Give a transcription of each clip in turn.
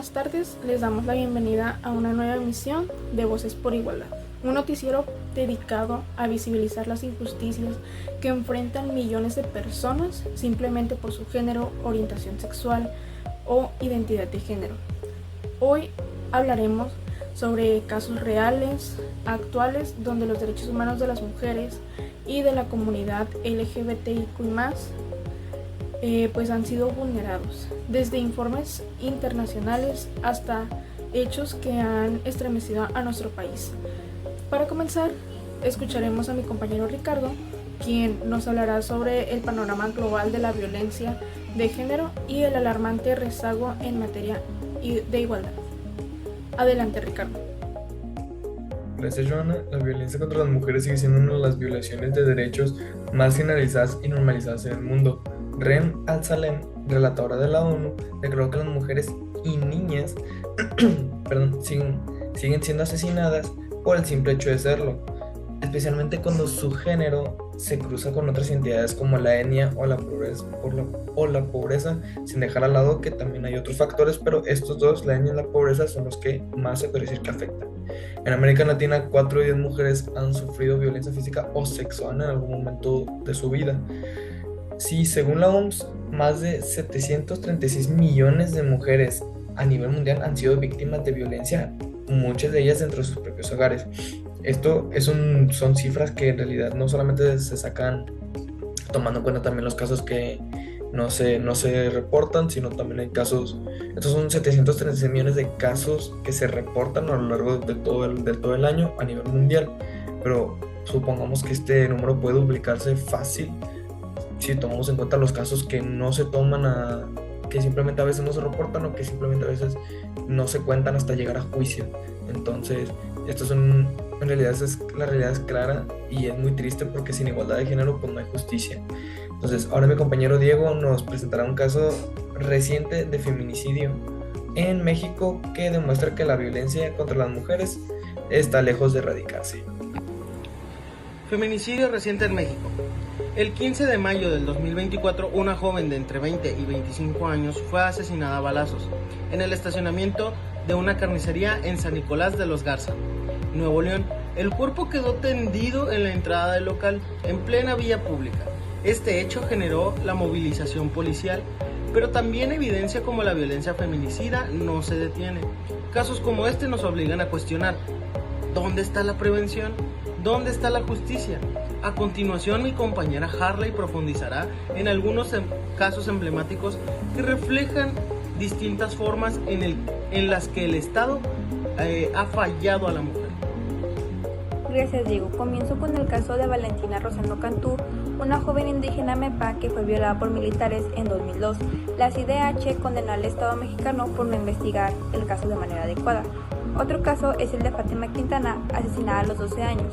buenas tardes, les damos la bienvenida a una nueva emisión de Voces por Igualdad, un noticiero dedicado a visibilizar las injusticias que enfrentan millones de personas simplemente por su género, orientación sexual o identidad de género. Hoy hablaremos sobre casos reales, actuales, donde los derechos humanos de las mujeres y de la comunidad LGBTIQ+, pues han sido vulnerados, desde informes internacionales hasta hechos que han estremecido a nuestro país. Para comenzar, escucharemos a mi compañero Ricardo, quien nos hablará sobre el panorama global de la violencia de género y el alarmante rezago en materia de igualdad. Adelante, Ricardo. Gracias, Joana. La violencia contra las mujeres sigue siendo una de las violaciones de derechos más generalizadas y normalizadas en el mundo. Rem Al-Salem, relatora de la ONU, declaró que las mujeres y niñas siguen siendo asesinadas por el simple hecho de serlo, especialmente cuando su género se cruza con otras identidades como la etnia o la pobreza, sin dejar al lado que también hay otros factores, pero estos dos, la etnia y la pobreza, son los que más se puede decir que afectan. En América Latina, 4 de 10 mujeres han sufrido violencia física o sexual en algún momento de su vida. Sí, según la OMS, más de 736 millones de mujeres a nivel mundial han sido víctimas de violencia, muchas de ellas dentro de sus propios hogares. Son cifras que en realidad no solamente se sacan tomando en cuenta también los casos que no se reportan, sino también hay casos. Estos son 736 millones de casos que se reportan a lo largo de todo el año a nivel mundial, pero supongamos que este número puede duplicarse fácil si tomamos en cuenta los casos que no se toman, que simplemente a veces no se reportan o que simplemente a veces no se cuentan hasta llegar a juicio. Entonces, en realidad la realidad es clara y es muy triste, porque sin igualdad de género pues no hay justicia. Entonces, ahora mi compañero Diego nos presentará un caso reciente de feminicidio en México que demuestra que la violencia contra las mujeres está lejos de erradicarse. Feminicidio reciente en México. El 15 de mayo del 2024, una joven de entre 20 y 25 años fue asesinada a balazos en el estacionamiento de una carnicería en San Nicolás de los Garza, Nuevo León. El cuerpo quedó tendido en la entrada del local, en plena vía pública. Este hecho generó la movilización policial, pero también evidencia cómo la violencia feminicida no se detiene. Casos como este nos obligan a cuestionar: ¿dónde está la prevención? ¿Dónde está la justicia? A continuación, mi compañera Harley profundizará en algunos casos emblemáticos que reflejan distintas formas en las que el Estado ha fallado a la mujer. Gracias, Diego. Comienzo con el caso de Valentina Rosendo Cantú, una joven indígena mepa que fue violada por militares en 2002. La CIDH condenó al Estado mexicano por no investigar el caso de manera adecuada. Otro caso es el de Fátima Quintana, asesinada a los 12 años.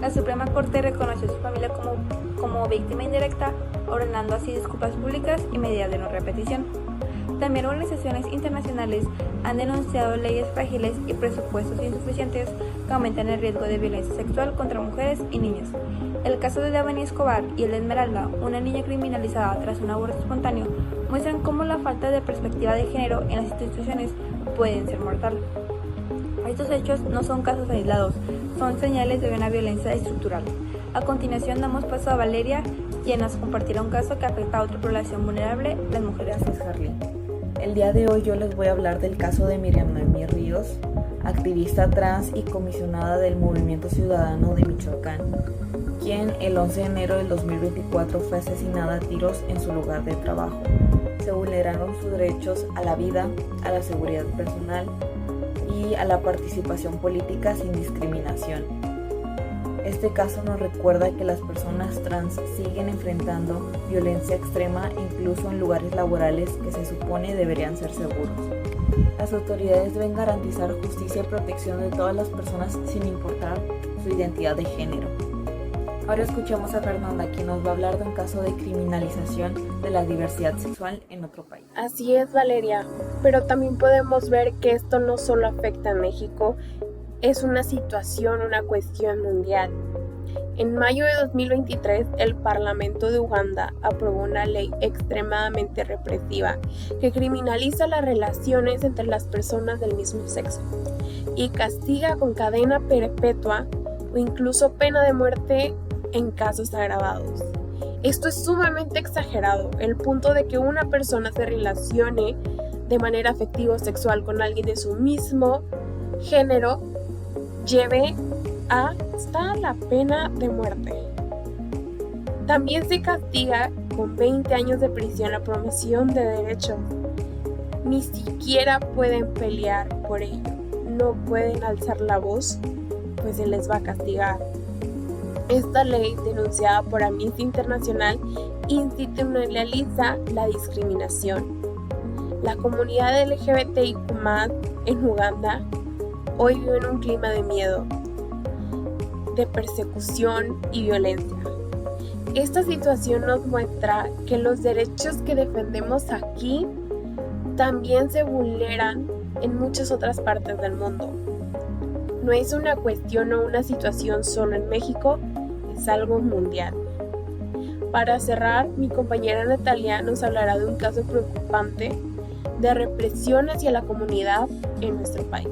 La Suprema Corte reconoció a su familia como víctima indirecta, ordenando así disculpas públicas y medidas de no repetición. También organizaciones internacionales han denunciado leyes frágiles y presupuestos insuficientes que aumentan el riesgo de violencia sexual contra mujeres y niñas. El caso de Devani Escobar y el de Esmeralda, una niña criminalizada tras un aborto espontáneo, muestran cómo la falta de perspectiva de género en las instituciones pueden ser mortal. Estos hechos no son casos aislados, son señales de una violencia estructural. A continuación damos paso a Valeria, quien nos compartirá un caso que afecta a otra población vulnerable, las mujeres. Gracias, Harley. El día de hoy yo les voy a hablar del caso de Miriam Noemí Ríos, activista trans y comisionada del Movimiento Ciudadano de Michoacán, quien el 11 de enero del 2024 fue asesinada a tiros en su lugar de trabajo. Se vulneraron sus derechos a la vida, a la seguridad personal y a la participación política sin discriminación. Este caso nos recuerda que las personas trans siguen enfrentando violencia extrema incluso en lugares laborales que se supone deberían ser seguros. Las autoridades deben garantizar justicia y protección de todas las personas sin importar su identidad de género. Ahora escuchamos a Fernanda, quien nos va a hablar de un caso de criminalización de la diversidad sexual en otro país. Así es, Valeria, pero también podemos ver que esto no solo afecta a México, es una situación, una cuestión mundial. En mayo de 2023, el Parlamento de Uganda aprobó una ley extremadamente represiva que criminaliza las relaciones entre las personas del mismo sexo y castiga con cadena perpetua o incluso pena de muerte en casos agravados. Esto es sumamente exagerado, el punto de que una persona se relacione de manera afectiva o sexual con alguien de su mismo género lleve hasta la pena de muerte. También se castiga con 20 años de prisión la promoción de derechos. Ni siquiera pueden pelear por ello. No pueden alzar la voz, pues se les va a castigar. Esta ley, denunciada por Amnistía Internacional, institucionaliza la discriminación. La comunidad LGBTIQ+ en Uganda hoy vive en un clima de miedo, de persecución y violencia. Esta situación nos muestra que los derechos que defendemos aquí también se vulneran en muchas otras partes del mundo. No es una cuestión o una situación solo en México, es algo mundial. Para cerrar, mi compañera Natalia nos hablará de un caso preocupante de represión hacia la comunidad en nuestro país.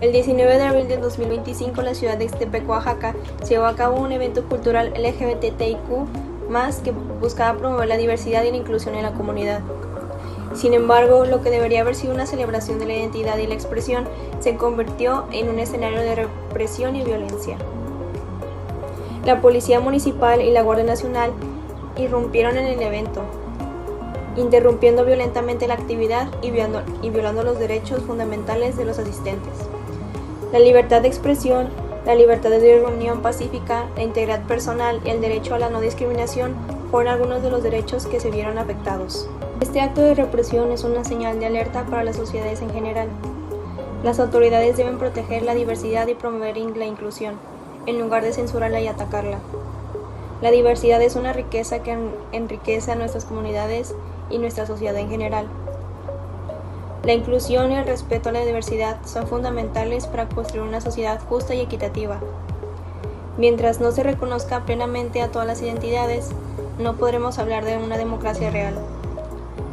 El 19 de abril de 2025, en la ciudad de Ixtepec, Oaxaca, se llevó a cabo un evento cultural LGBTIQ+, que buscaba promover la diversidad y la inclusión en la comunidad. Sin embargo, lo que debería haber sido una celebración de la identidad y la expresión se convirtió en un escenario de represión y violencia. La Policía Municipal y la Guardia Nacional irrumpieron en el evento, interrumpiendo violentamente la actividad y violando los derechos fundamentales de los asistentes. La libertad de expresión, la libertad de reunión pacífica, la integridad personal y el derecho a la no discriminación fueron algunos de los derechos que se vieron afectados. Este acto de represión es una señal de alerta para las sociedades en general. Las autoridades deben proteger la diversidad y promover la inclusión, en lugar de censurarla y atacarla. La diversidad es una riqueza que enriquece a nuestras comunidades y nuestra sociedad en general. La inclusión y el respeto a la diversidad son fundamentales para construir una sociedad justa y equitativa. Mientras no se reconozca plenamente a todas las identidades, no podremos hablar de una democracia real.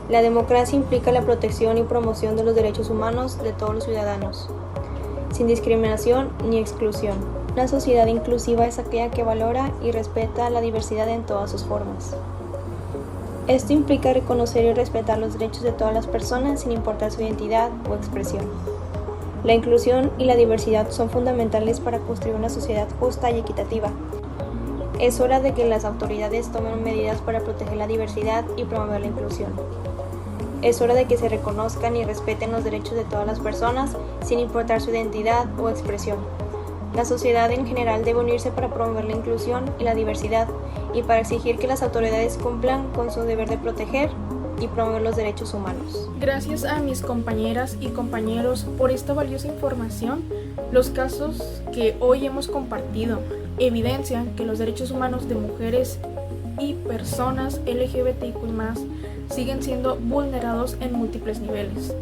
La democracia implica la protección y promoción de los derechos humanos de todos los ciudadanos, sin discriminación ni exclusión. Una sociedad inclusiva es aquella que valora y respeta la diversidad en todas sus formas. Esto implica reconocer y respetar los derechos de todas las personas sin importar su identidad o expresión. La inclusión y la diversidad son fundamentales para construir una sociedad justa y equitativa. Es hora de que las autoridades tomen medidas para proteger la diversidad y promover la inclusión. Es hora de que se reconozcan y respeten los derechos de todas las personas sin importar su identidad o expresión. La sociedad en general debe unirse para promover la inclusión y la diversidad y para exigir que las autoridades cumplan con su deber de proteger y promover los derechos humanos. Gracias a mis compañeras y compañeros por esta valiosa información. Los casos que hoy hemos compartido evidencian que los derechos humanos de mujeres y personas LGBTIQ+ siguen siendo vulnerados en múltiples niveles.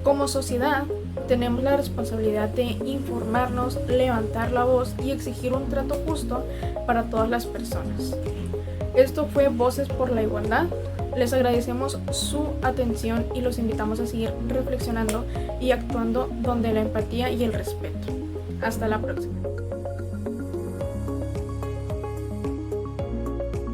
Como sociedad, tenemos la responsabilidad de informarnos, levantar la voz y exigir un trato justo para todas las personas. Esto fue Voces por la Igualdad. Les agradecemos su atención y los invitamos a seguir reflexionando y actuando donde la empatía y el respeto. Hasta la próxima.